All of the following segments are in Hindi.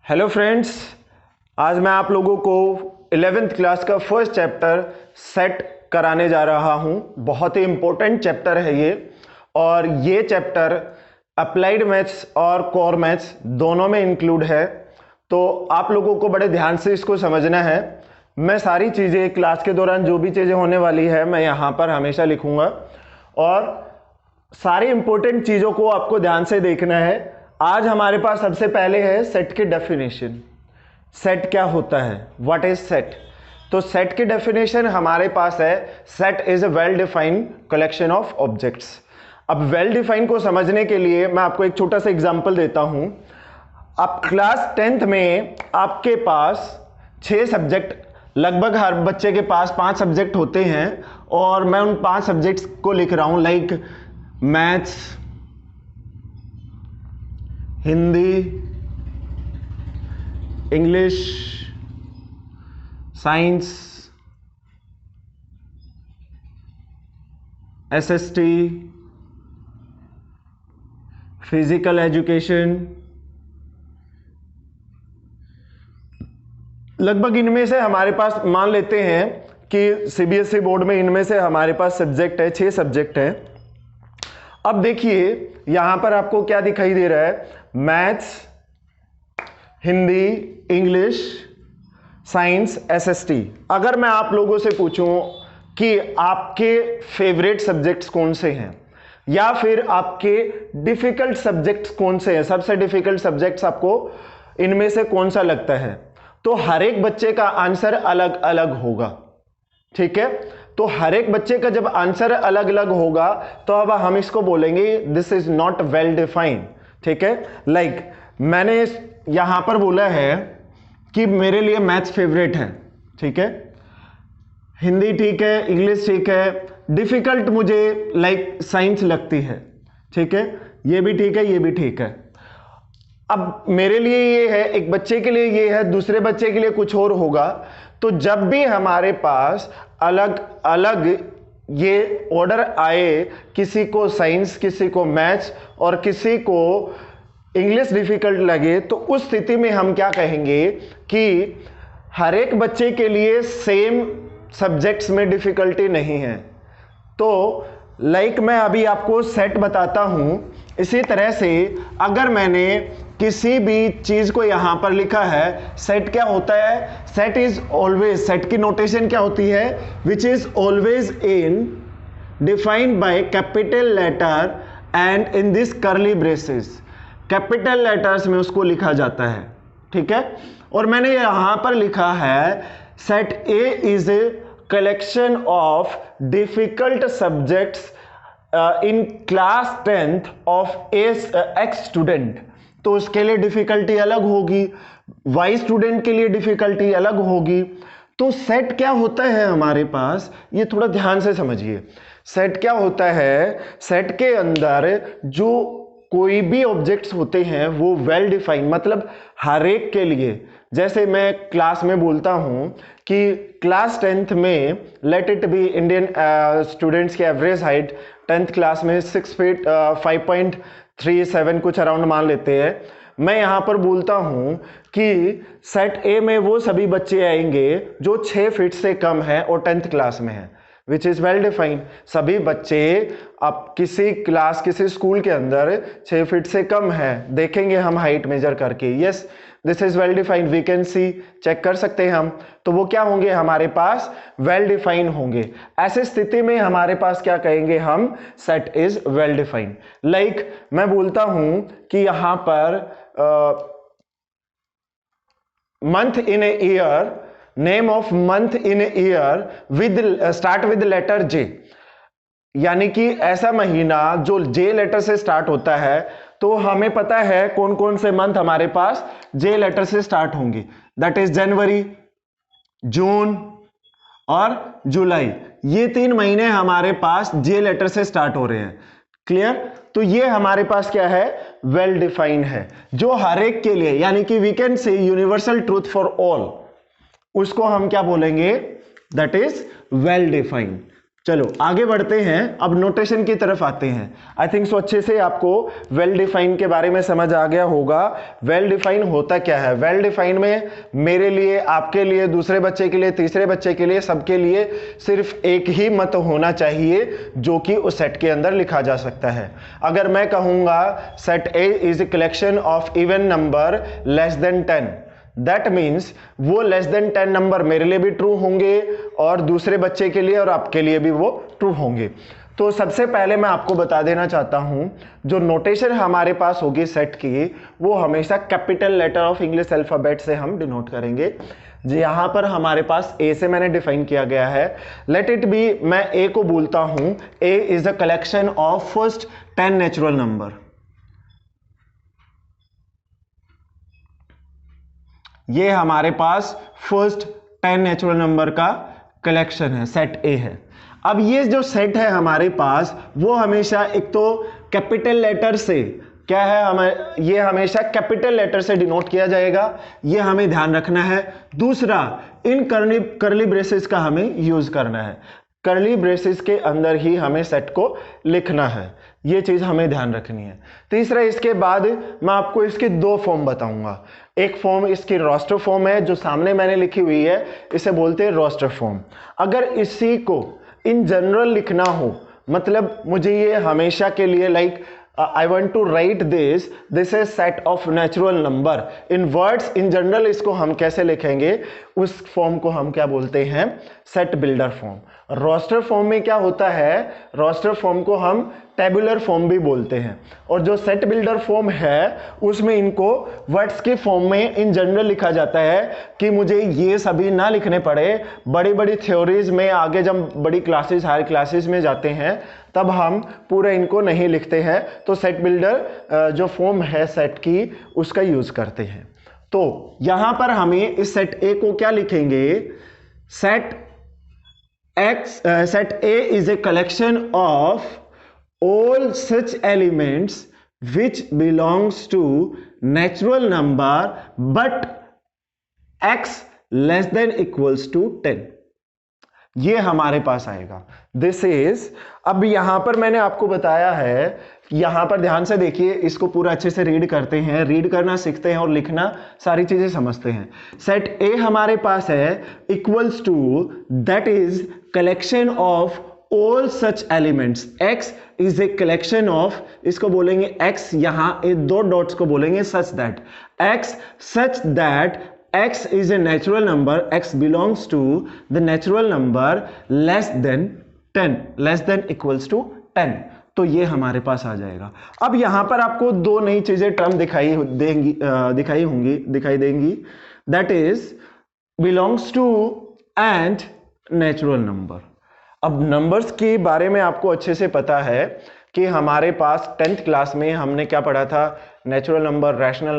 हेलो फ्रेंड्स, आज मैं आप लोगों को 11th क्लास का फर्स्ट चैप्टर सेट कराने जा रहा हूं। बहुत ही इम्पोर्टेंट चैप्टर है ये, और ये चैप्टर अप्लाइड मैथ्स और कोर मैथ्स दोनों में इंक्लूड है। तो आप लोगों को बड़े ध्यान से इसको समझना है। मैं सारी चीज़ें क्लास के दौरान जो भी चीज़ें होने वाली है मैं यहाँ पर हमेशा लिखूँगा, और सारी इंपॉर्टेंट चीज़ों को आपको ध्यान से देखना है। आज हमारे पास सबसे पहले है सेट की डेफिनेशन। सेट क्या होता है, व्हाट इज सेट? तो सेट की डेफिनेशन हमारे पास है, set is a well defined collection of objects. अब वेल डिफाइंड को समझने के लिए मैं आपको एक छोटा सा एग्जांपल देता हूं। अब क्लास 10th में आपके पास 6 सब्जेक्ट, लगभग हर बच्चे के पास 5 सब्जेक्ट होते हैं, और मैं उन 5 सब्जेक्ट्स को लिख रहा हूं, like maths, Hindi, English, science, SST, physical education. लगभग इनमें से हमारे पास, मान लेते हैं कि सीबीएसई बोर्ड में इनमें से हमारे पास सब्जेक्ट है, 6 सब्जेक्ट है। अब देखिए यहां पर आपको क्या दिखाई दे रहा है, maths, Hindi, English, science, SST. अगर मैं आप लोगों से पूछूं कि आपके फेवरेट सब्जेक्ट्स कौन से हैं, या फिर आपके डिफिकल्ट सब्जेक्ट्स कौन से हैं, सबसे डिफिकल्ट सब्जेक्ट्स आपको इनमें से कौन सा लगता है, तो हर एक बच्चे का आंसर अलग अलग होगा। ठीक है, तो हर एक बच्चे का जब आंसर अलग अलग होगा तो अब हम इसको बोलेंगे this is not well defined. ठीक है, लाइक मैंने यहां पर बोला है कि मेरे लिए मैथ्स फेवरेट है, ठीक है, हिंदी ठीक है, इंग्लिश ठीक है, डिफिकल्ट मुझे लाइक साइंस लगती है, ठीक है, ये भी ठीक है, ये भी ठीक है। अब मेरे लिए ये है, एक बच्चे के लिए ये है, दूसरे बच्चे के लिए कुछ और होगा। तो जब भी हमारे पास अलग अलग ये ऑर्डर आए, किसी को साइंस, किसी को मैथ्स और किसी को इंग्लिश डिफिकल्ट लगे, तो उस स्थिति में हम क्या कहेंगे कि हर एक बच्चे के लिए सेम सब्जेक्ट्स में डिफिकल्टी नहीं है। तो लाइक मैं अभी आपको सेट बताता हूं, इसी तरह से अगर मैंने किसी भी चीज को यहां पर लिखा है, सेट क्या होता है, सेट इज ऑलवेज, सेट की नोटेशन क्या होती है, which is always in defined by capital letter and in this curly braces. Capital letters में उसको लिखा जाता है, ठीक है। और मैंने यहां पर लिखा है set A is a collection of difficult subjects in class 10th of x student. तो उसके लिए डिफिकल्टी अलग होगी, वाई स्टूडेंट के लिए डिफिकल्टी अलग होगी। तो सेट क्या होता है हमारे पास, ये थोड़ा ध्यान से समझिए। सेट क्या होता है, सेट के अंदर जो कोई भी ऑब्जेक्ट्स होते हैं वो वेल डिफाइंड, मतलब हर एक के लिए। जैसे मैं क्लास में बोलता हूं कि क्लास 10th में let it be Indian students की एवरेज हाइट 10th क्लास में 6 फीट 5.37 कुछ अराउंड मान लेते हैं। मैं यहां पर बोलता हूं कि सेट ए में वो सभी बच्चे आएंगे जो 6 फीट से कम है और 10th क्लास में है, विच इज वेल डिफाइंड। सभी बच्चे अब किसी क्लास, किसी स्कूल के अंदर 6 फीट से कम है, देखेंगे हम हाइट मेजर करके, yes this is well defined, we can see, check कर सकते हैं हम। तो वो क्या होंगे, हमारे पास वेल डिफाइंड होंगे। ऐसे स्थिति में हमारे पास क्या कहेंगे हम, set is well defined. Like मैं बोलता हूं कि यहां पर month in a year, name of month in a year with start with letter J, यानी कि ऐसा महीना जो जे लेटर से स्टार्ट होता है। तो हमें पता है कौन कौन से मंथ हमारे पास जे लेटर से स्टार्ट होंगे, दैट इज जनवरी, जून और जुलाई। ये 3 महीने हमारे पास जे लेटर से स्टार्ट हो रहे हैं, क्लियर। तो ये हमारे पास क्या है, वेल डिफाइंड है, जो हर एक के लिए, यानी कि we can say universal truth for all, उसको हम क्या बोलेंगे, दैट इज वेल डिफाइंड। चलो आगे बढ़ते हैं, अब नोटेशन की तरफ आते हैं। आई थिंक सो अच्छे से आपको वेल डिफाइन के बारे में समझ आ गया होगा। वेल डिफाइन होता क्या है? वेल डिफाइन में मेरे लिए, आपके लिए, दूसरे बच्चे के लिए, तीसरे बच्चे के लिए, सबके लिए सिर्फ एक ही मत होना चाहिए जो कि उस सेट के अंदर लिखा जा सकता है। अगर मैं कहूंगा set A is a collection of even number less than 10, that means वो लेस देन 10 नंबर मेरे लिए भी ट्रू होंगे और दूसरे बच्चे के लिए और आपके लिए भी वो ट्रू होंगे। तो सबसे पहले मैं आपको बता देना चाहता हूं, जो नोटेशन हमारे पास होगी सेट की, वो हमेशा capital letter of English alphabet से हम डिनोट करेंगे। जी यहां पर हमारे पास ए से मैंने डिफाइन किया गया है। लेट इट बी, मैं ए को बोलता हूं A is a collection of first 10 natural number. ये हमारे पास फर्स्ट 10 नेचुरल नंबर का कलेक्शन है, सेट ए है। अब ये जो सेट है हमारे पास, वो हमेशा एक तो कैपिटल लेटर से, क्या है हमें, ये हमेशा कैपिटल लेटर से डिनोट किया जाएगा, ये हमें ध्यान रखना है। दूसरा, इन करली ब्रेसेस का हमें यूज करना है, करली ब्रेसेस के अंदर ही हमें सेट को लिखना है, ये चीज हमें ध्यान रखनी है। तीसरा, इसके बाद मैं आपको इसकी दो फॉर्म बताऊंगा। एक फॉर्म इसकी रोस्टर फॉर्म है, जो सामने मैंने लिखी हुई है, इसे बोलते हैं रोस्टर फॉर्म। अगर इसी को इन जनरल लिखना हो, मतलब मुझे ये हमेशा के लिए like I want to write this is set of natural number in words in general, इसको हम कैसे लिखेंगे, उस फॉर्म को हम क्या बोलते हैं, set builder form. Roster form में क्या होता है, रोस्टर फॉर्म को हम टेबुलर फॉर्म भी बोलते हैं, और जो सेट बिल्डर फॉर्म है उसमें इनको वर्ड्स के फॉर्म में इन जनरल लिखा जाता है कि मुझे ये सभी ना लिखने पड़े। बड़ी बड़ी थ्योरीज में आगे जब बड़ी क्लासेस, हायर क्लासेस में जाते हैं, तब हम पूरे इनको नहीं लिखते हैं, तो सेट बिल्डर जो फॉर्म है सेट की, उसका यूज करते हैं। तो यहां पर हमें इस सेट ए को क्या लिखेंगे, set A is a collection of all such elements which belongs to natural number but x less than equals to 10, ये हमारे पास आएगा। दिस इज, अब यहां पर मैंने आपको बताया है, यहां पर ध्यान से देखिए, इसको पूरा अच्छे से रीड करते हैं, रीड करना सीखते हैं और लिखना, सारी चीजें समझते हैं। सेट ए हमारे पास है equals to, that is collection of all such elements, x is a collection of, इसको बोलेंगे x, यहां ये दो डॉट्स को बोलेंगे such that, such that x is a natural number, x belongs to the natural number less than 10, less than equals to 10, तो ये हमारे पास आ जाएगा। अब यहां पर आपको दो नई चीजें टर्म दिखाई देंगी, that is belongs to and natural number। अब नंबर्स के बारे में आपको अच्छे से पता है कि हमारे पास 10th क्लास में हमने क्या पढ़ा था, natural number, rational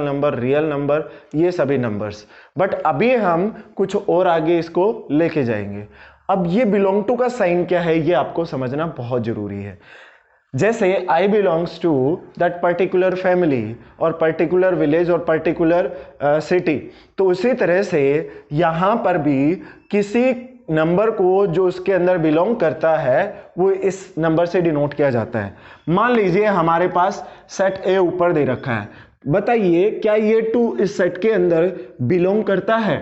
number, real number, ये सभी नंबर्स। बट अभी हम कुछ और आगे इसको लेके जाएंगे। अब ये बिलोंग टू का साइन क्या है, ये आपको समझना बहुत जरूरी है। जैसे I belongs to that particular family और पर्टिकुलर विलेज और पर्टिकुलर सिटी, तो उसी तरह से यहां पर भी किसी नंबर को जो उसके अंदर बिलोंग करता है वो इस नंबर से डिनोट किया जाता है। मान लीजिए हमारे पास सेट ए ऊपर दे रखा है, बताइए क्या ये 2 इस सेट के अंदर बिलोंग करता है,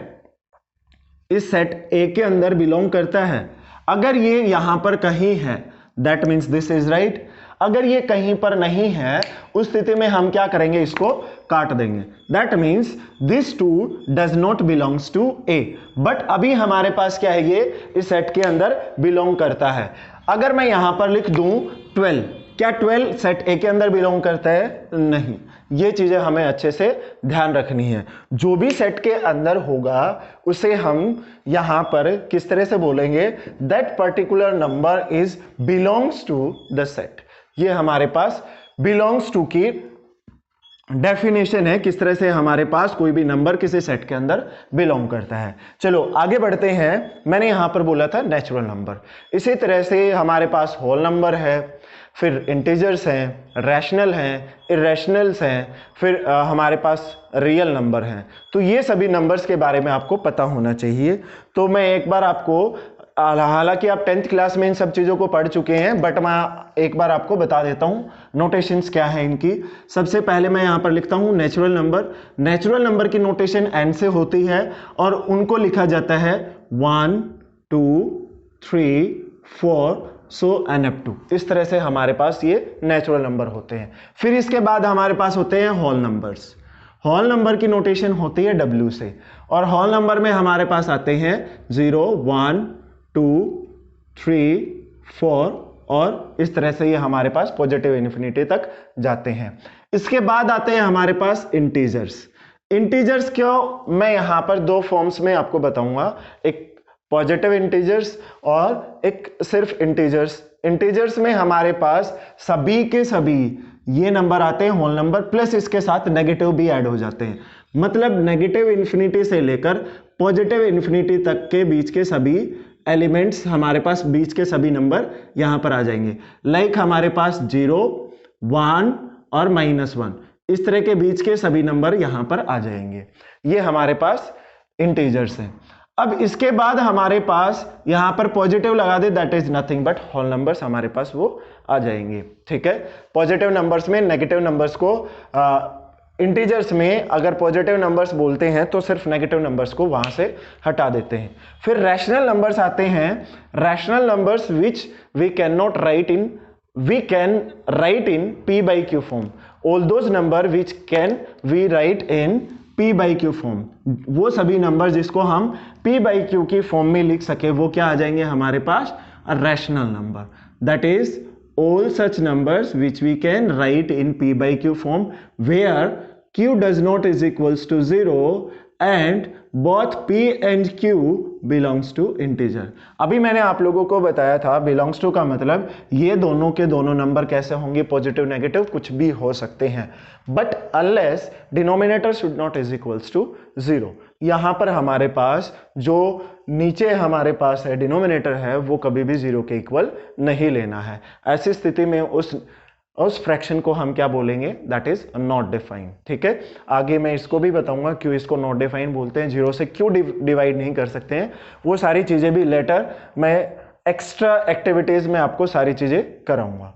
इस सेट ए के अंदर बिलोंग करता है? अगर ये यहां पर कहीं है, that means this is right. अगर ये कहीं पर नहीं है, उस स्थिति में हम क्या करेंगे, इसको काट देंगे। That means this 2 does not belongs to A. But अभी हमारे पास क्या है, ये इस सेट के अंदर बिलोंग करता है। अगर मैं यहां पर लिख दूं 12, क्या 12 सेट ए के अंदर बिलोंग करता है? नहीं। ये चीजें हमें अच्छे से ध्यान रखनी है। जो भी सेट के अंदर होगा उसे हम यहां पर किस तरह से बोलेंगे, that particular number is belongs to the set. ये हमारे पास बिलोंग्स टू की डेफिनेशन है, किस तरह से हमारे पास कोई भी नंबर किसी सेट के अंदर बिलोंग करता है। चलो आगे बढ़ते हैं। मैंने यहां पर बोला था नेचुरल नंबर, इसी तरह से हमारे पास होल नंबर है, फिर इंटीजर्स हैं, रैशनल हैं, इरेशनल्स हैं, फिर हमारे पास रियल नंबर हैं। तो ये सभी नंबर्स के बारे में आपको पता होना चाहिए। तो मैं एक बार आपको हालांकि आप 10th क्लास में इन सब चीज़ों को पढ़ चुके हैं, बट मैं एक बार आपको बता देता हूँ नोटेशंस क्या है इनकी। सबसे पहले मैं यहाँ पर लिखता हूँ नेचुरल नंबर। नेचुरल नंबर की नोटेशन एंड से होती है और उनको लिखा जाता है 1 2 3 4 सो एन अप टू। इस तरह से हमारे पास ये नेचुरल नंबर होते हैं। फिर इसके बाद हमारे पास होते हैं होल नंबर्स। होल नंबर की नोटेशन होती है W से, और होल नंबर में हमारे पास आते हैं 0 1 2 3 4 और इस तरह से ये हमारे पास पॉजिटिव इन्फिनिटी तक जाते हैं। इसके बाद आते हैं हमारे पास इंटीजर्स। इंटीजर्स क्यों, मैं यहां पर दो फॉर्म्स में आपको बताऊंगा, एक पॉजिटिव इंटीजर्स और एक सिर्फ इंटीजर्स। इंटीजर्स में हमारे पास सभी के सभी ये नंबर आते हैं होल नंबर, प्लस इसके साथ नेगेटिव भी ऐड हो जाते हैं। मतलब नेगेटिव इन्फिनिटी से लेकर पॉजिटिव इन्फिनिटी तक के बीच के सभी एलिमेंट्स, हमारे पास बीच के सभी नंबर यहां पर आ जाएंगे। लाइक हमारे पास 0 1 और -1, इस तरह के बीच के सभी नंबर यहां पर आ जाएंगे। ये हमारे पास इंटीजर्स हैं। अब इसके बाद हमारे पास यहां पर पॉजिटिव लगा दे, that is nothing but whole numbers हमारे पास वो आ जाएंगे। ठीक है, पॉजिटिव नंबर्स में नेगेटिव नंबर्स को इंटीजर्स में अगर पॉजिटिव नंबर्स बोलते हैं तो सिर्फ नेगेटिव नंबर्स को वहां से हटा देते हैं। फिर रैशनल नंबर्स आते हैं। Rational numbers which we can not write in, we can write in p by q form, all those number which can we write in p by q form। वो सभी नंबर जिसको हम p by q की फॉर्म में लिख सके वो क्या आ जाएंगे हमारे पास, rational number. That is all such numbers which we can write in p by q form where q does not is equals to 0 and both p and q belongs to integer। अभी मैंने आप लोगों को बताया था belongs to का मतलब ये दोनों के दोनों नंबर कैसे होंगे, पॉजिटिव नेगेटिव कुछ भी हो सकते हैं, but unless denominator should not is equals to 0। यहां पर हमारे पास जो नीचे हमारे पास है डिनोमिनेटर है वो कभी भी 0 के इक्वल नहीं लेना है। ऐसी स्थिति में उस फ्रैक्शन को हम क्या बोलेंगे, दैट इज नॉट डिफाइंड। ठीक है, आगे मैं इसको भी बताऊंगा क्यों इसको नॉट डिफाइंड बोलते हैं, 0 से क्यों डिवाइड नहीं कर सकते हैं, वो सारी चीजें भी लेटर मैं एक्स्ट्रा एक्टिविटीज में आपको सारी चीजें कराऊंगा।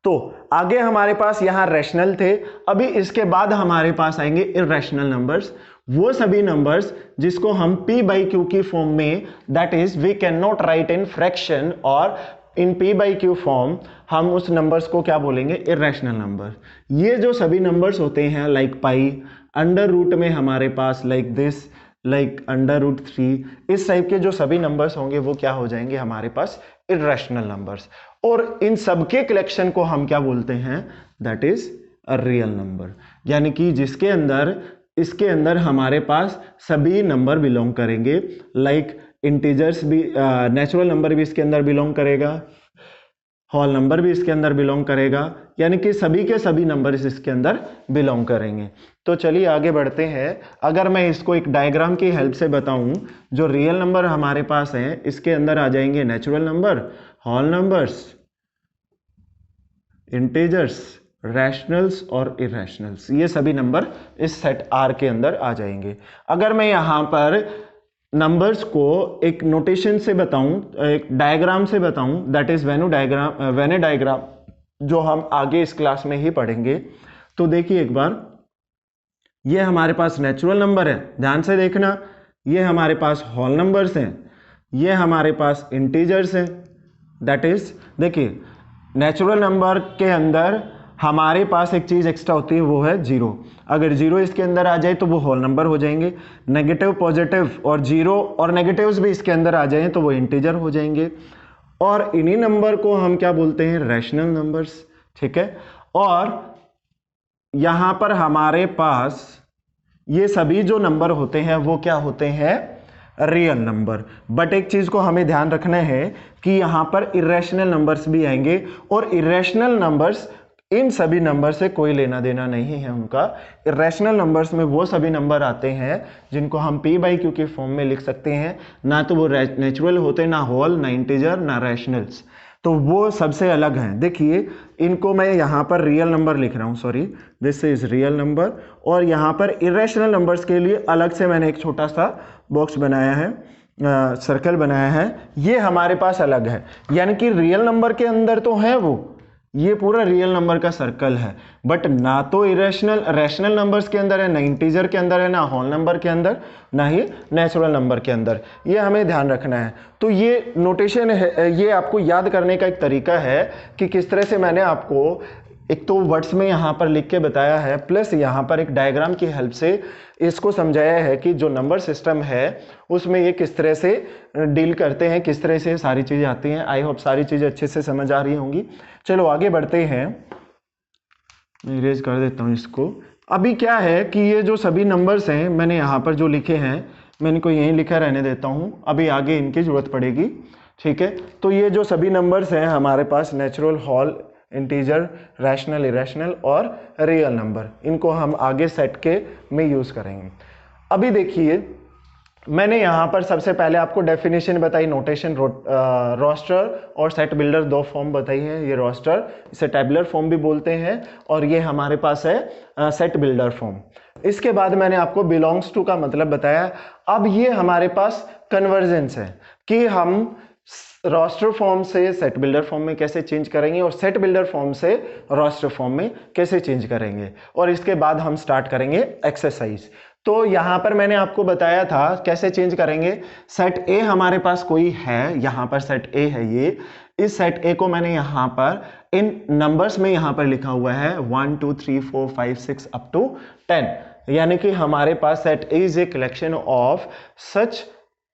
तो आगे हमारे पास यहां रैशनल थे, अभी इसके बाद हमारे पास आएंगे इरैशनल नंबर्स। वो सभी नंबर्स जिसको हम p by q की फॉर्म में, that is we can not write in fraction और in p by q form, हम उस नंबर्स को क्या बोलेंगे, इरैशनल नंबर। ये जो सभी नंबर्स होते हैं लाइक पाई, अंडर रूट में हमारे पास लाइक दिस, लाइक अंडर√3, इस टाइप के जो सभी नंबर्स होंगे वो क्या हो जाएंगे हमारे पास, इरैशनल नंबर्स। और इन सबके कलेक्शन को हम क्या बोलते हैं, that is a real number. यानी कि जिसके अंदर, इसके अंदर हमारे पास सभी नंबर बिलोंग करेंगे, लाइक इंटीजर्स भी, नेचुरल नंबर भी इसके अंदर बिलोंग करेगा, होल नंबर भी इसके अंदर बिलोंग करेगा, यानी कि सभी के सभी नंबर्स इसके अंदर बिलोंग करेंगे। तो चलिए आगे बढ़ते हैं। अगर मैं इसको एक डायग्राम की हेल्प से बताऊं, जो रियल नंबर हमारे पास हैं इसके अंदर आ जाएंगे natural number, whole numbers, integers, rationals और इरैशनल्स, ये सभी नंबर इस सेट R के अंदर आ जाएंगे। अगर मैं यहाँ पर नंबर्स को एक नोटेशन से बताऊं, एक डायग्राम से बताऊं, दैट इज वेन डायग्राम, जो हम आगे इस क्लास में ही पढ़ेंगे। तो देखिए एक बार, ये हमारे पास नेचुरल नंबर है, ध्यान से देखना, ये हमारे पास होल नंबर्स हैं, ये हमारे पास इंटीजर्स हैं। दैट इज, देखिए नेचुरल नंबर के अंदर हमारे पास एक चीज एक्स्ट्रा होती है, वो है 0। अगर 0 इसके अंदर आ जाए तो वो होल नंबर हो जाएंगे। नेगेटिव, पॉजिटिव और 0 और नेगेटिव्स भी इसके अंदर आ जाएं तो वो इंटीजर हो जाएंगे। और इन्हीं नंबर को हम क्या बोलते हैं, रैशनल नंबर्स। ठीक है, और यहां पर हमारे पास ये सभी जो नंबर होते हैं वो क्या होते हैं, रियल नंबर। बट एक चीज को हमें ध्यान रखना है कि यहां पर इरैशनल नंबर्स भी आएंगे, और इरैशनल नंबर्स, इन सभी नंबर से कोई लेना देना नहीं है उनका। इरैशनल नंबर्स में वो सभी नंबर आते हैं जिनको हम p by q के फॉर्म में लिख सकते हैं, ना तो वो नेचुरल होते, ना होल, ना इंटीजर, ना रैशनल्स, तो वो सबसे अलग हैं। देखिए इनको मैं यहाँ पर रियल नंबर लिख रहा हूँ, sorry, this is real number. और यहाँ पर इरैशनल नंबर्स के लिए अलग से मैंने एक छोटा सा बॉक्स बनाया है, सर्कल बनाया है, ये हमारे पास अलग है, यानी कि रियल नंबर के अंदर तो है वो, ये पूरा रियल नंबर का सर्कल है, बट ना तो इरेशनल रैशनल नंबर्स के अंदर है, ना इंटीजर के अंदर है, ना होल नंबर के अंदर, ना ही नेचुरल नंबर के अंदर। ये हमें ध्यान रखना है। तो ये नोटेशन है, ये आपको याद करने का एक तरीका है कि किस तरह से मैंने आपको एक तो वर्ड्स में यहाँ पर लिख के बताया है, प्लस यहाँ पर एक डायग्राम की हेल्प से इसको समझाया है कि जो नंबर सिस्टम है उसमें ये किस तरह से डील करते हैं, किस तरह से सारी चीज़ें आती हैं। आई होप सारी चीज़ें अच्छे से समझ आ रही होंगी। चलो आगे बढ़ते हैं, इरेज कर देता हूँ इसको। अभी क्या है कि ये जो सभी नंबर्स हैं मैंने यहाँ पर जो लिखे हैं, मैं इनको यहीं लिखा रहने देता हूँ, अभी आगे इनकी ज़रूरत पड़ेगी, ठीक है। तो ये जो सभी नंबर्स हैं हमारे पास, natural, whole, integer, rational, irrational और रियल नंबर, इनको हम आगे सेट के में यूज़ करेंगे। अभी देखिए, मैंने यहाँ पर सबसे पहले आपको डेफिनेशन बताई, नोटेशन, रोस्टर और सेट बिल्डर, दो फॉर्म बताई है। ये रोस्टर, इसे टेबुलर फॉर्म भी बोलते हैं, और ये हमारे पास है सेट बिल्डर फॉर्म। इसके बाद मैंने आपको बिलोंग्स टू का मतलब बताया। अब ये हमारे पास कन्वर्जेंस है कि हम रोस्टर फॉर्म से सेट बिल्डर फॉर्म में कैसे चेंज करेंगे और सेट बिल्डर फॉर्म से रोस्टर फॉर्म में कैसे चेंज करेंगे, और इसके बाद हम स्टार्ट करेंगे एक्सरसाइज। तो यहां पर मैंने आपको बताया था कैसे चेंज करेंगे। सेट ए हमारे पास कोई है, यहां पर सेट ए है, ये इस सेट ए को मैंने यहां पर इन नंबर्स में यहां पर लिखा हुआ है 1 2 3 4 5 6 अप टू 10, यानी कि हमारे पास set A is a collection of such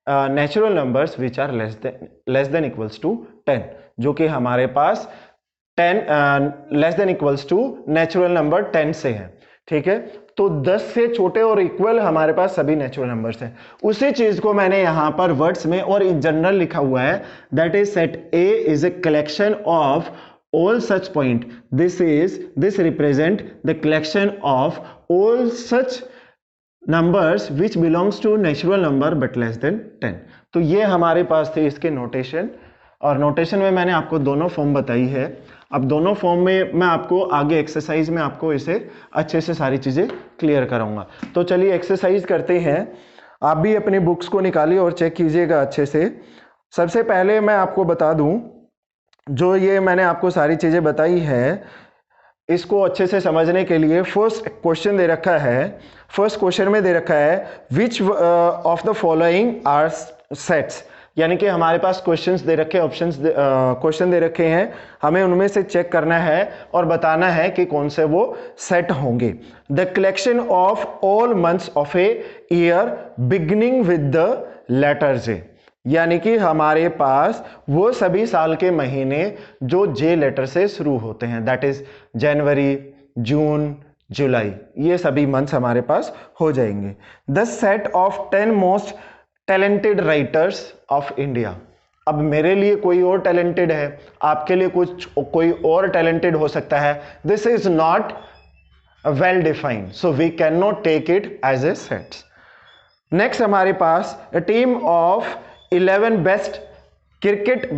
natural numbers which are less than equals to 10, जो कि हमारे पास 10 less than equals to natural number 10 से है, ठीक है। तो 10 से छोटे और इक्वल हमारे पास सभी नेचुरल नंबर्स हैं। उसी चीज को मैंने यहां पर वर्ड्स में और इन जनरल लिखा हुआ है, that is set A is a collection of all such point, this represent the collection of all such numbers which belongs to natural number but less than 10। तो ये हमारे पास थे इसके नोटेशन, और नोटेशन में मैंने आपको दोनों फॉर्म बताई है। अब दोनों फॉर्म में मैं आपको आगे एक्सरसाइज में आपको इसे अच्छे से सारी चीजें क्लियर कराऊंगा। तो चलिए एक्सरसाइज करते हैं। आप भी अपनी बुक्स को निकालिए और चेक कीजिएगा अच्छे से। सबसे पहले मैं आपको बता दूं, जो ये मैंने आपको सारी चीजें बताई है, इसको अच्छे से समझने के लिए फर्स्ट क्वेश्चन दे रखा है। फर्स्ट क्वेश्चन में दे रखा है which of the following are sets, यानी कि हमारे पास क्वेश्चंस दे रखे, ऑप्शंस क्वेश्चन दे रखे हैं, हमें उनमें से चेक करना है और बताना है कि कौन से वो सेट होंगे। The collection of all months of a year beginning with the letter J, यानी कि हमारे पास वो सभी साल के महीने जो जे लेटर से शुरू होते हैं, दैट इज जनवरी, जून, जुलाई, ये सभी मंथ्स हमारे पास हो जाएंगे। The set of 10 most talented writers of India. अब मेरे लिए कोई और टैलेंटेड है, आपके लिए कोई और टैलेंटेड हो सकता है। This is not well defined, so we can not take it as a set. Next हमारे पास a team of 11 best cricket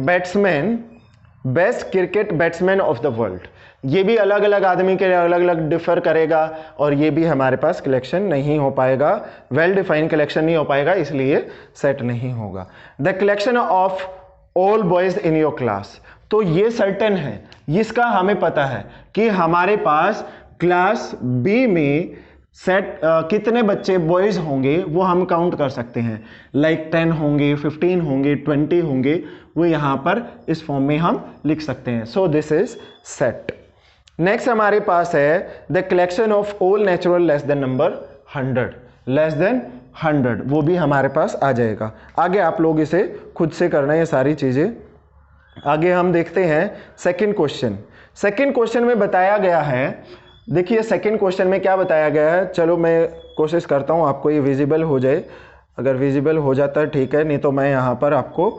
batsman of the world. ये भी अलग अलग आदमी के लिए अलग अलग डिफर करेगा, और ये भी हमारे पास कलेक्शन नहीं हो पाएगा, वेल डिफाइंड कलेक्शन नहीं हो पाएगा, इसलिए सेट नहीं होगा। The collection of all boys in your class, तो ये सर्टेन है, इसका हमें पता है कि हमारे पास क्लास बी में सेट कितने बच्चे बॉयज होंगे वो हम काउंट कर सकते हैं, लाइक 10 होंगे, 15 होंगे, 20 होंगे, वो यहां पर इस फॉर्म में हम लिख सकते हैं। So this is set. Next हमारे पास है the collection of all natural less than number 100, less than 100, वो भी हमारे पास आ जाएगा। आगे आप लोग इसे खुद से करना है ये सारी चीजें। आगे हम देखते हैं सेकेंड क्वेश्चन। सेकेंड क्वेश्चन में बताया गया है, देखिए सेकंड क्वेश्चन में क्या बताया गया है, चलो मैं कोशिश करता हूँ आपको ये विजिबल हो जाए, अगर विजिबल हो जाता है ठीक है, नहीं तो मैं यहाँ पर आपको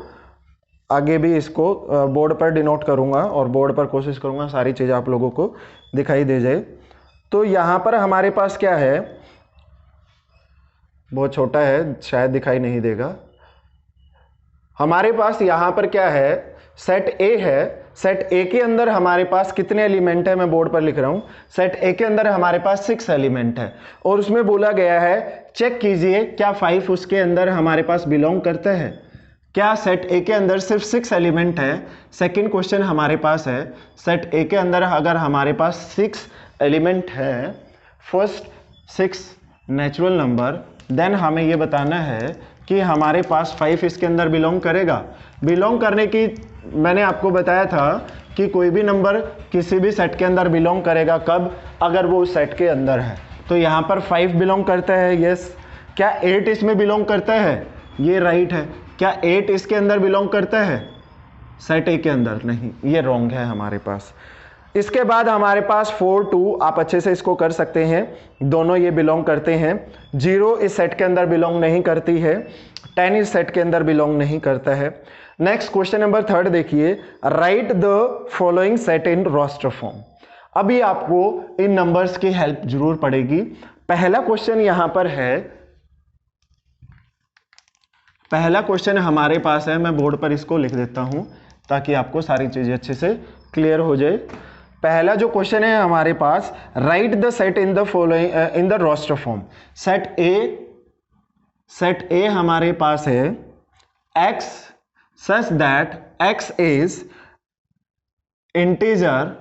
आगे भी इसको बोर्ड पर डिनोट करूँगा और बोर्ड पर कोशिश करूँगा सारी चीज़ें आप लोगों को दिखाई दे जाए। तो यहाँ पर हमारे पास क्या है, बहुत छोटा है शायद दिखाई नहीं देगा। हमारे पास यहाँ पर क्या है, सेट ए है, सेट ए के अंदर हमारे पास कितने एलिमेंट है, मैं बोर्ड पर लिख रहा हूं। सेट ए के अंदर हमारे पास 6 एलिमेंट है और उसमें बोला गया है चेक कीजिए क्या 5 उसके अंदर हमारे पास बिलोंग करता है। क्या सेट ए के अंदर सिर्फ 6 एलिमेंट है? सेकंड क्वेश्चन हमारे पास है सेट ए के अंदर अगर हमारे पास 6 एलिमेंट है, फर्स्ट 6 नेचुरल नंबर, देन हमें ये बताना है कि हमारे पास 5 इसके अंदर बिलोंग करेगा। बिलोंग करने की मैंने आपको बताया था कि कोई भी नंबर किसी भी सेट के अंदर बिलोंग करेगा, कब? अगर वो उस सेट के अंदर है। तो यहाँ पर 5 बिलोंग करता है, यस। क्या 8 इसमें बिलोंग करता है? ये राइट है। क्या 8 इसके अंदर बिलोंग करता है सेट ए के अंदर? नहीं, ये रॉन्ग है हमारे पास। इसके बाद हमारे पास 4 2, आप अच्छे से इसको कर सकते हैं, दोनों ये बिलोंग करते हैं। 0 इस सेट के अंदर बिलोंग नहीं करती है, 10 इस सेट के अंदर बिलोंग नहीं करता है। नेक्स्ट क्वेश्चन नंबर 3 देखिए, write the following set in roster form. अभी आपको इन नंबर्स की हेल्प जरूर पड़ेगी। पहला क्वेश्चन यहां पर है, पहला क्वेश्चन हमारे पास है, मैं बोर्ड पर इसको लिख देता हूं ताकि आपको सारी चीजें अच्छे से क्लियर हो जाए। पहला जो क्वेश्चन है हमारे पास, write the set in the following in the roster form. Set A हमारे पास है x such that x is integer,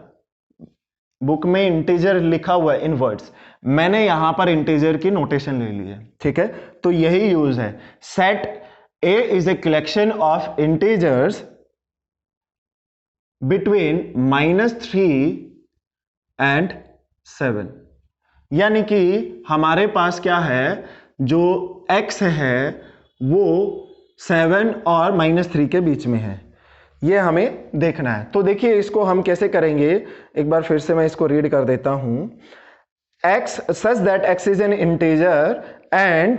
book में इंटीजर लिखा हुआ है इन वर्ड्स, मैंने यहां पर इंटीजर की नोटेशन ले ली है, ठीक है, तो यही यूज है। Set A is a collection of integers between -3 and 7, यानी कि हमारे पास क्या है, जो x है वो 7 और -3 के बीच में है, ये हमें देखना है। तो देखिए इसको हम कैसे करेंगे, एक बार फिर से मैं इसको रीड कर देता हूं। x such that x is an integer and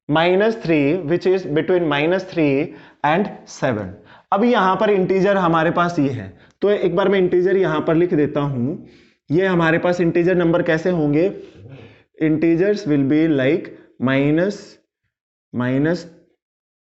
-3 which is between -3 and 7। अब यहां पर इंटीजर हमारे पास ये है, तो एक बार मैं इंटीजर यहां पर लिख देता हूं। ये हमारे पास इंटीजर नंबर कैसे होंगे, integers will be like -3,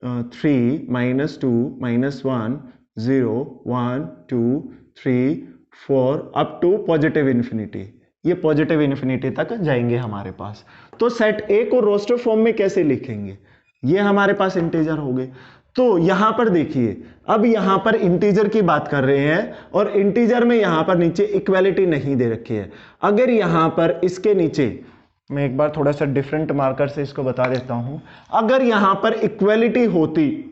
-2, -1, 0, 1, 2, 3, 4 up to positive infinity. ये पॉजिटिव इन्फिनिटी तक जाएंगे हमारे पास। तो सेट ए को रोस्टर फॉर्म में कैसे लिखेंगे, ये हमारे पास इंटीजर हो गए। तो यहां पर देखिए, अब यहां पर इंटीजर की बात कर रहे हैं और इंटीजर में यहां पर नीचे इक्वालिटी नहीं दे रखी है। अगर यहां पर इसके नीचे, मैं एक बार थोड़ा सा डिफरेंट मार्कर से इसको बता देता हूं, अगर यहां पर इक्वालिटी होती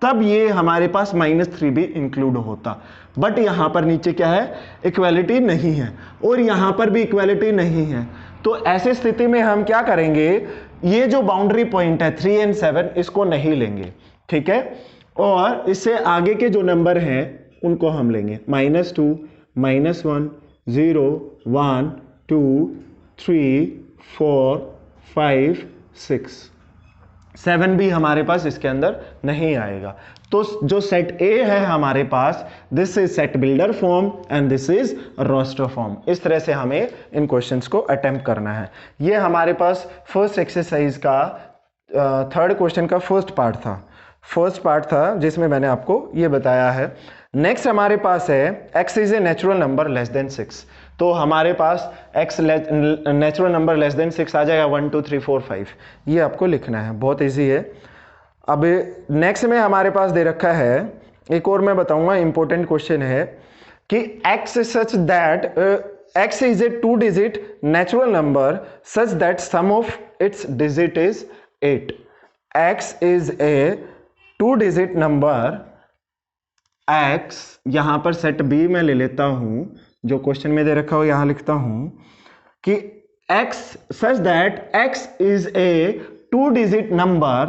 तब ये हमारे पास -3 भी इंक्लूड होता, बट यहां पर नीचे क्या है, इक्वालिटी नहीं है और यहां पर भी इक्वालिटी नहीं है। तो ऐसी स्थिति में हम क्या करेंगे, ये जो बाउंड्री पॉइंट है 3 और 7 इसको नहीं लेंगे, ठीक है, और इससे आगे के जो नंबर हैं उनको हम लेंगे, -2, -1, 0, 1, 2, 3, 4, 5, 6, 7 भी हमारे पास इसके अंदर नहीं आएगा। तो जो सेट ए है हमारे पास, this is set builder form and this is roster form. इस तरह से हमें इन क्वेश्चंस को अटेम्प्ट करना है। ये हमारे पास फर्स्ट एक्सरसाइज का थर्ड क्वेश्चन का फर्स्ट पार्ट था जिसमें मैंने आपको ये बताया है। नेक्स्ट हमारे पास है x is a natural number less then 6। तो हमारे पास x natural number less then 6 आ जाएगा, 1 2 3 4 5, ये आपको लिखना है, बहुत इजी है। अब नेक्स्ट में हमारे पास दे रखा है, एक और मैं बताऊंगा, इंपॉर्टेंट क्वेश्चन है कि x such that x is a 2 digit natural number such that sum of its digit is 8। x is a 2 digit number, x यहां पर सेट b में ले लेता हूं, जो क्वेश्चन में दे रखा हो यहां लिखता हूं कि x such that x is a 2 digit number,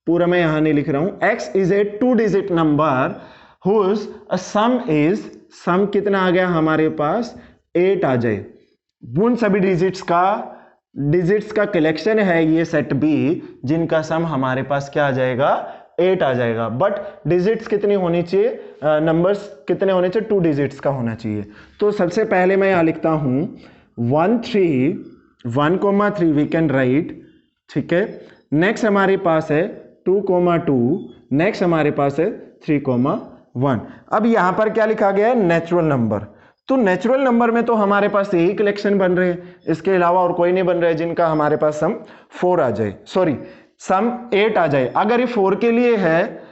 पूरा मैं यहां नहीं लिख रहा हूं, x is a 2 digit number whose sum is, sum कितना आ गया हमारे पास, 8 आ जाए। उन सभी डिजिट्स का कलेक्शन है ये सेट b, जिनका सम हमारे पास क्या आ जाएगा, 8 आ जाएगा। बट डिजिट्स कितनी होनी चाहिए, नंबर्स कितने होने चाहिए, 2 डिजिट्स का होना चाहिए। तो सबसे पहले मैं यहां लिखता हूं 1 3 वी कैन राइट, ठीक है। नेक्स्ट हमारे पास है 2 2, नेक्स्ट हमारे पास है 3 1। अब यहां पर क्या लिखा गया है, नेचुरल नंबर। तो नेचुरल नंबर में तो हमारे पास यही कलेक्शन बन रहे हैं, इसके अलावा और कोई नहीं बन रहा है जिनका हमारे पास सम 4 आ जाए, सॉरी सम 8 आ जाए। अगर ये 4 के लिए है,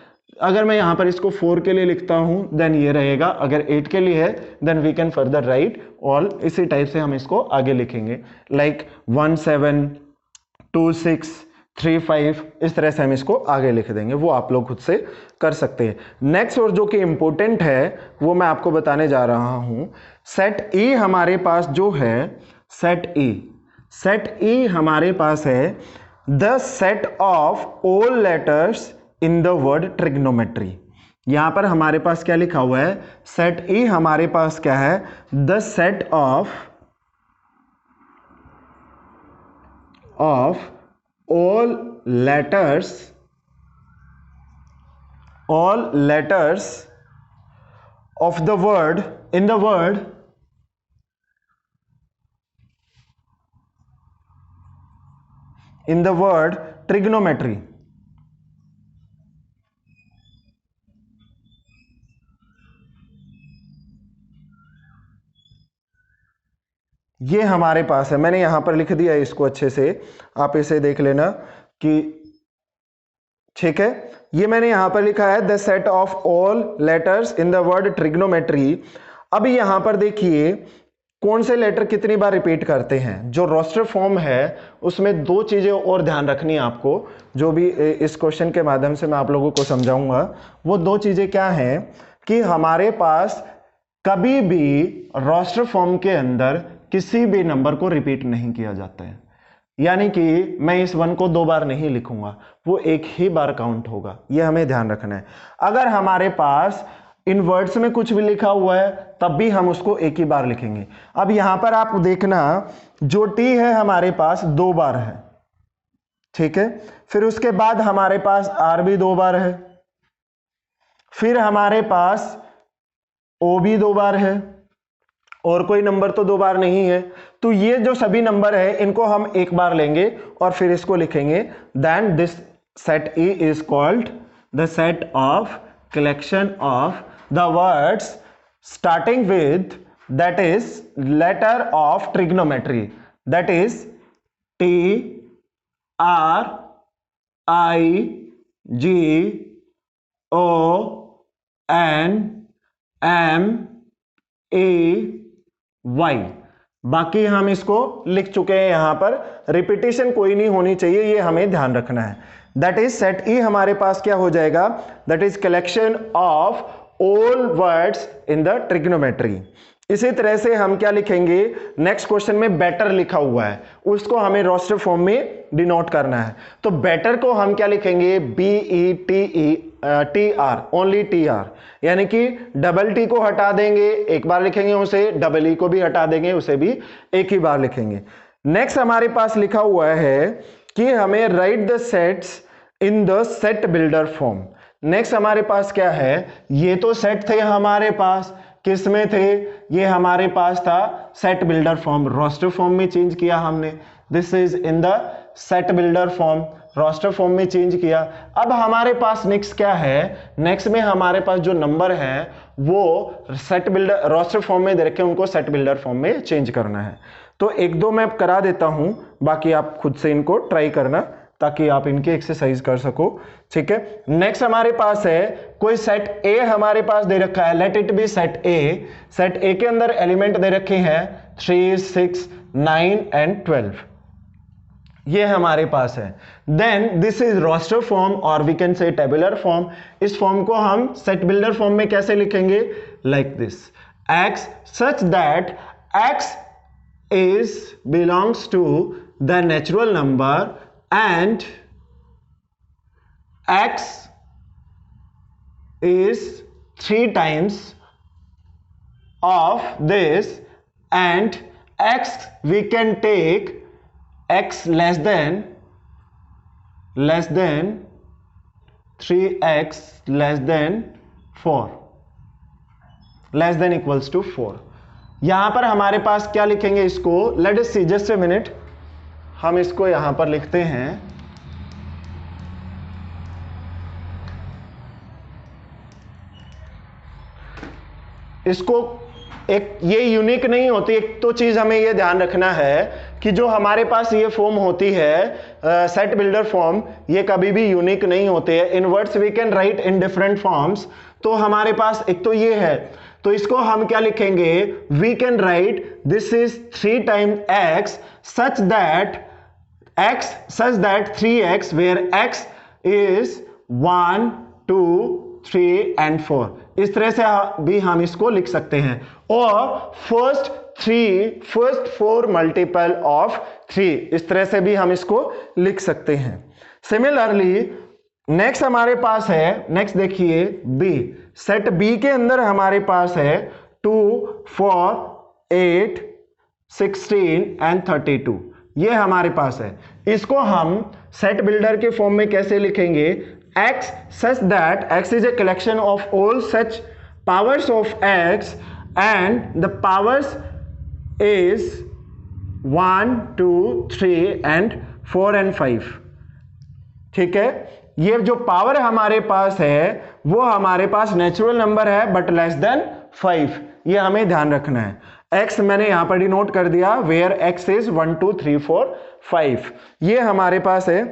अगर मैं यहां पर इसको 4 के लिए लिखता हूं देन ये रहेगा, अगर 8 के लिए है then we can further write all. इसी टाइप से हम इसको आगे लिखेंगे, लाइक 1 7 2 6 3 5, इस तरह से हम इसको आगे लिख देंगे, वो आप लोग खुद से कर सकते हैं। नेक्स्ट और जो कि इंपॉर्टेंट है वो मैं आपको बताने जा रहा हूं, सेट ई हमारे पास जो है, सेट ई हमारे पास है the set of all letters in the word trigonometry. यहां पर हमारे पास क्या लिखा हुआ है, सेट ई हमारे पास क्या है, the set of all letters of the word in the word trigonometry। ये हमारे पास है, मैंने यहां पर लिख दिया है इसको, अच्छे से आप इसे देख लेना कि ठीक है। ये मैंने यहां पर लिखा है the set of all letters in the word trigonometry. अब यहां पर देखिए कौन से लेटर कितनी बार रिपीट करते हैं। जो रोस्टर फॉर्म है उसमें दो चीजें और ध्यान रखनी है आपको, जो भी इस क्वेश्चन के माध्यम से मैं आप लोगों को समझाऊंगा। वो दो चीजें क्या हैं कि हमारे पास कभी भी रोस्टर फॉर्म के अंदर किसी भी नंबर को रिपीट नहीं किया जाता है, यानी कि मैं इस 1 को 2 बार नहीं लिखूंगा, वो एक ही बार काउंट होगा, ये हमें ध्यान रखना है। अगर हमारे पास इन वर्ड्स में कुछ भी लिखा हुआ है तब भी हम उसको एक ही बार लिखेंगे। अब यहां पर आप देखना, जो टी है हमारे पास 2 बार है, ठीक है। फिर उसके बाद हमारे पास आर भी 2 बार है, फिर हमारे पास ओ भी 2 बार है, और कोई नंबर तो 2 बार नहीं है। तो ये जो सभी नंबर है इनको हम एक बार लेंगे और फिर इसको लिखेंगे, then this set E is called the set of collection of the words starting with that is letter of trigonometry, that is T R I G O N M A Y. बाकी हम इसको लिख चुके हैं, यहां पर रिपीटेशन कोई नहीं होनी चाहिए, ये हमें ध्यान रखना है। दैट इज सेट ई हमारे पास क्या हो जाएगा, that is collection of all words in the trigonometry. इसी तरह से हम क्या लिखेंगे, नेक्स्ट क्वेश्चन में बेटर लिखा हुआ है, उसको हमें रोस्टर फॉर्म में डिनोट करना है। तो बेटर को हम क्या लिखेंगे, BETER, ओनली TR, यानी कि डबल टी को हटा देंगे, एक बार लिखेंगे उसे, डबल ई को भी हटा देंगे, उसे भी एक ही बार लिखेंगे। नेक्स्ट हमारे पास लिखा हुआ है कि हमें right the sets in the set builder form. Next हमारे पास क्या है, ये तो सेट थे हमारे पास, किस में थे, ये हमारे पास था set builder form, roster form में चेंज किया हमने, this is in the set builder form, roster form में चेंज किया। अब हमारे पास नेक्स्ट क्या है, नेक्स्ट में हमारे पास जो नंबर है वो सेट बिल्डर रोस्टर फॉर्म में दे रखे, उनको सेट बिल्डर फॉर्म में चेंज करना है। तो 1-2 मैं करा देता हूं, बाकी आप खुद से इनको ट्राई करना ताकि आप इनकी एक्सरसाइज कर सको, ठीक है। नेक्स्ट हमारे पास है कोई सेट ए हमारे पास दे रखा है, let it be set A. Set ए के अंदर एलिमेंट दे रखे हैं 3 6 9 एंड 12, ये हमारे पास है। Then this is roster form और we can say tabular form. इस फॉर्म को हम सेट बिल्डर फॉर्म में कैसे लिखेंगे, like this, x such that x is belongs to the natural number and x is 3 times of this, and x we can take x less than 3x less than 4, less than equals to 4। यहां पर हमारे पास क्या लिखेंगे, इसको let us see, just a minute, हम इसको यहां पर लिखते हैं इसको एक ये यूनिक नहीं होती। एक तो चीज हमें ये ध्यान रखना है कि जो हमारे पास ये फॉर्म होती है सेट बिल्डर फॉर्म, ये कभी भी यूनिक नहीं होते हैं। Inverts we can write in different forms. तो हमारे पास एक तो ये है, तो इसको हम क्या लिखेंगे, we can write this is 3 time x such that 3x where x is 1 2 3 and 4, इस तरह से भी हम इसको लिख सकते हैं। और फर्स्ट 4 मल्टीपल ऑफ 3, इस तरह से भी हम इसको लिख सकते हैं। सिमिलरली नेक्स्ट हमारे पास है, नेक्स्ट देखिए बी, सेट बी के अंदर हमारे पास है 2 4 8 16 एंड 32, ये हमारे पास है। इसको हम सेट बिल्डर के फॉर्म में कैसे लिखेंगे, x such that x is a collection of all such powers of x and the powers is 1 2 3 and 4 and 5। ठीक है, ये जो पावर हमारे पास है वो हमारे पास नेचुरल नंबर है बट लेस देन 5, ये हमें ध्यान रखना है। x मैंने यहां पर डिनोट कर दिया वेयर x इज 1 2 3 4 5। ये हमारे पास है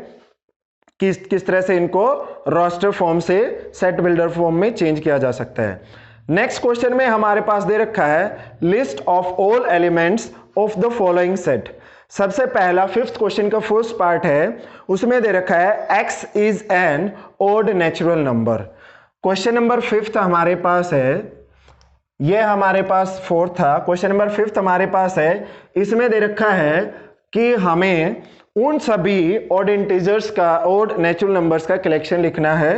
किस तरह से इनको रोस्टर फॉर्म से सेट बिल्डर फॉर्म में चेंज किया जा सकता है। नेक्स्ट क्वेश्चन में हमारे पास दे रखा है list of all elements of the following set. सबसे पहला 5th क्वेश्चन का फर्स्ट पार्ट है, उसमें दे रखा है x is N odd natural number. Question number 5th हमारे पास है, ये हमारे पास 4th था, क्वेश्चन नंबर 5th हमारे पास है। इसमें दे रखा है कि हमें उन सभी ऑड इंटीजर्स का, ऑड नेचुरल नंबर्स का कलेक्शन लिखना है।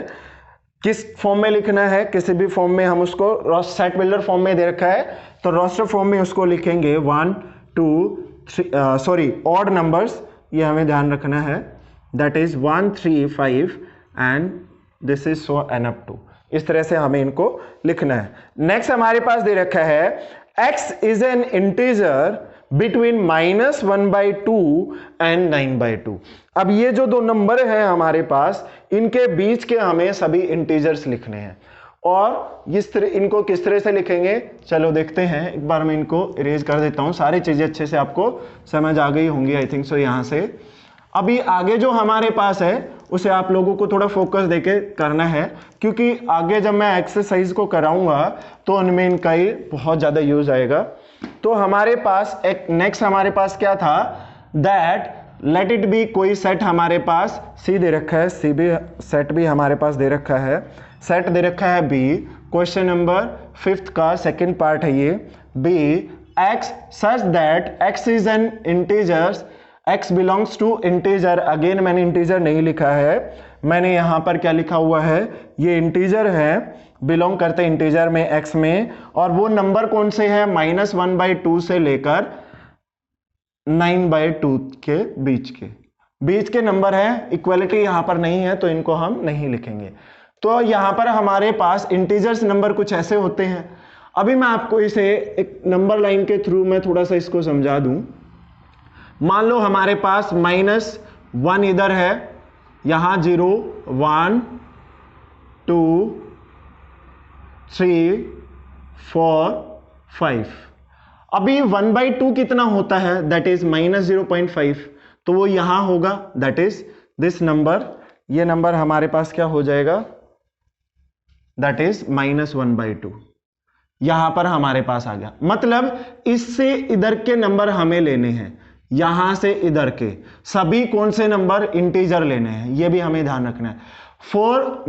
किस फॉर्म में लिखना है, किसी भी फॉर्म में हम उसको, सेट बिल्डर फॉर्म में दे रखा है तो रोस्टर फॉर्म में उसको लिखेंगे 1 2 3 सॉरी ऑड नंबर्स, ये हमें ध्यान रखना है, that is 1 3 5 and this is so n up to, इस तरह से हमें इनको लिखना है। नेक्स्ट हमारे पास दे रखा है x is an integer between -1/2 and 9/2। अब ये जो दो नंबर है हमारे पास, इनके बीच के हमें सभी इंटीजर्स लिखने हैं। और इस तरह इनको किस तरह से लिखेंगे, चलो देखते हैं। एक बार मैं इनको इरेज कर देता हूं, सारी चीजें अच्छे से आपको समझ आ गई होंगी आई थिंक सो। यहां से अभी आगे जो हमारे पास है उसे आप लोगों को थोड़ा फोकस देके करना है, क्योंकि आगे जब मैं एक्सरसाइज को कराऊंगा तो उनमें इनका ही बहुत ज्यादा यूज आएगा। तो हमारे पास एक नेक्स्ट हमारे पास क्या था, दैट लेट इट बी, कोई सेट हमारे पास सी दे रखा है, सी भी सेट भी हमारे पास दे रखा है, सेट दे रखा है बी। क्वेश्चन नंबर 5th का सेकंड पार्ट है ये, B x such that x is an integers, x belongs to integer. Again मैंने इंटीजर नहीं लिखा है, मैंने यहां पर क्या लिखा हुआ है, ये इंटीजर है, बिलोंग करते इंटीजर में x में, और वो नंबर कौन से हैं, -1/2 से लेकर 9/2 के बीच के नंबर है। इक्वलिटी यहां पर नहीं है तो इनको हम नहीं लिखेंगे। तो यहां पर हमारे पास इंटीजर्स नंबर कुछ ऐसे होते हैं। अभी मैं आपको इसे एक नंबर लाइन के थ्रू मैं थोड़ा सा इसको समझा दूं। मान लो हमारे पास -1 इधर है, यहां 0 1 2 3 4 5। अभी 1/2 कितना होता है, दैट इज -0.5, तो वो यहां होगा, दैट इज दिस नंबर, ये नंबर हमारे पास क्या हो जाएगा, दैट इज -1/2, यहां पर हमारे पास आ गया। मतलब इससे इधर के नंबर हमें लेने हैं, यहां से इधर के सभी कौन से नंबर, इंटीजर लेने हैं, ये भी हमें ध्यान रखना है।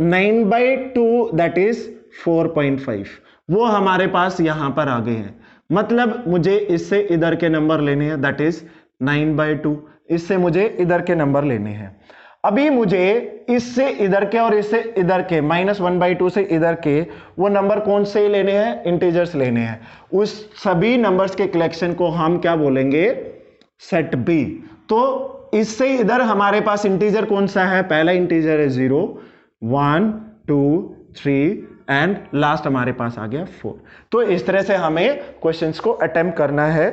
9/2 दैट इज 4.5, वो हमारे पास यहां पर आ गए हैं। मतलब मुझे इससे इधर के नंबर लेने हैं, दैट इज 9/2, इससे मुझे इधर के नंबर लेने हैं। अभी मुझे इससे इधर के और इससे इधर के, -1/2 से इधर के, वो नंबर कौन से लेने हैं, इंटीजर्स लेने हैं। उस सभी नंबर्स के कलेक्शन को हम क्या बोलेंगे, सेट बी। तो इससे इधर हमारे पास इंटीजर कौन सा है, पहला इंटीजर है 0 1 2 3 एंड लास्ट हमारे पास आ गया 4। तो इस तरह से हमें क्वेश्चंस को अटेम्प्ट करना है।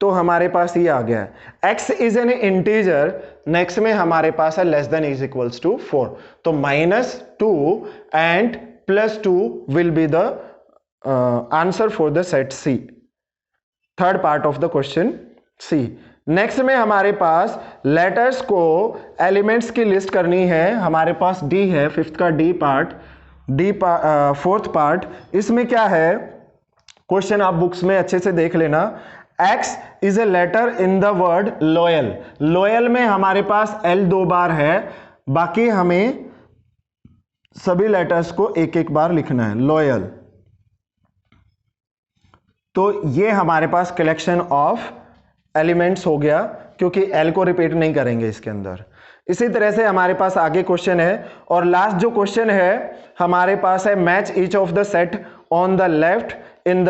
तो हमारे पास ये आ गया है x is an integer, next में हमारे पास है less than is equals to 4। तो -2 and +2 will be the answer for the set C, third part of the question C. Next में हमारे पास लेटर्स को एलिमेंट्स की लिस्ट करनी है। हमारे पास डी है, फिफ्थ का डी पार्ट, फोर्थ पार्ट। इसमें क्या है, क्वेश्चन आप बुक्स में अच्छे से देख लेना। X is a letter in the word loyal. Loyal में हमारे पास एल 2 बार है, बाकी हमें सभी लेटर्स को एक एक बार लिखना है, लॉयल। तो ये हमारे पास कलेक्शन ऑफ एलिमेंट्स हो गया, क्योंकि एल को रिपीट नहीं करेंगे इसके अंदर। इसी तरह से हमारे पास आगे क्वेश्चन है, और लास्ट जो क्वेश्चन है हमारे पास है, match each of the set on the left in the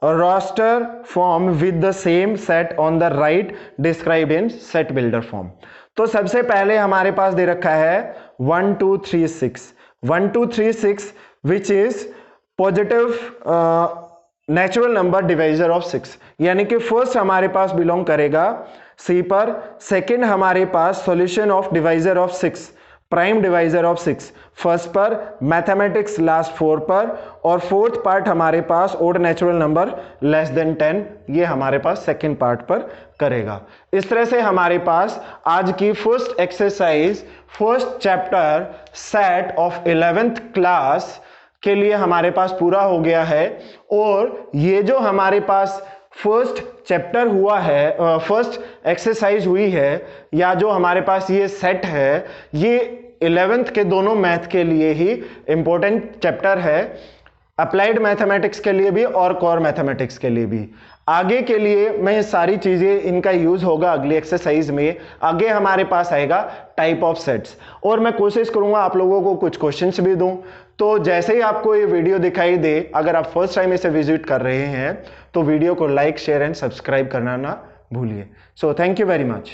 roster form with the same set on the right describe in set builder form. तो सबसे पहले हमारे पास दे रखा है 1 2 3 6, 1 2 3 6 which is positive natural number divisor of 6, यानी कि फर्स्ट हमारे पास बिलोंग करेगा सी पर, सेकंड हमारे पास solution of divisor of 6, prime divisor of 6 first पर, मैथमेटिक्स लास्ट 4 पर, और फोर्थ पार्ट हमारे पास odd natural number less than 10, ये हमारे पास सेकंड पार्ट पर करेगा। इस तरह से हमारे पास आज की first exercise, first chapter set of 11th class के लिए हमारे पास पूरा हो गया है। और ये जो हमारे पास फर्स्ट चैप्टर हुआ है, फर्स्ट एक्सरसाइज हुई है, या जो हमारे पास ये सेट है, ये 11th के दोनों मैथ के लिए ही इंपॉर्टेंट चैप्टर है, अप्लाइड मैथमेटिक्स के लिए भी और कोर मैथमेटिक्स के लिए भी। आगे के लिए मैं सारी चीजें इनका यूज होगा अगली एक्सरसाइज में। आगे हमारे पास आएगा टाइप ऑफ सेट्स, और मैं कोशिश करूंगा आप लोगों को कुछ क्वेश्चंस भी दूं। तो जैसे ही आपको ये वीडियो दिखाई दे, अगर आप फर्स्ट टाइम इसे विजिट कर रहे हैं तो वीडियो को लाइक, शेयर एंड सब्सक्राइब करना ना भूलिए। So thank you very much.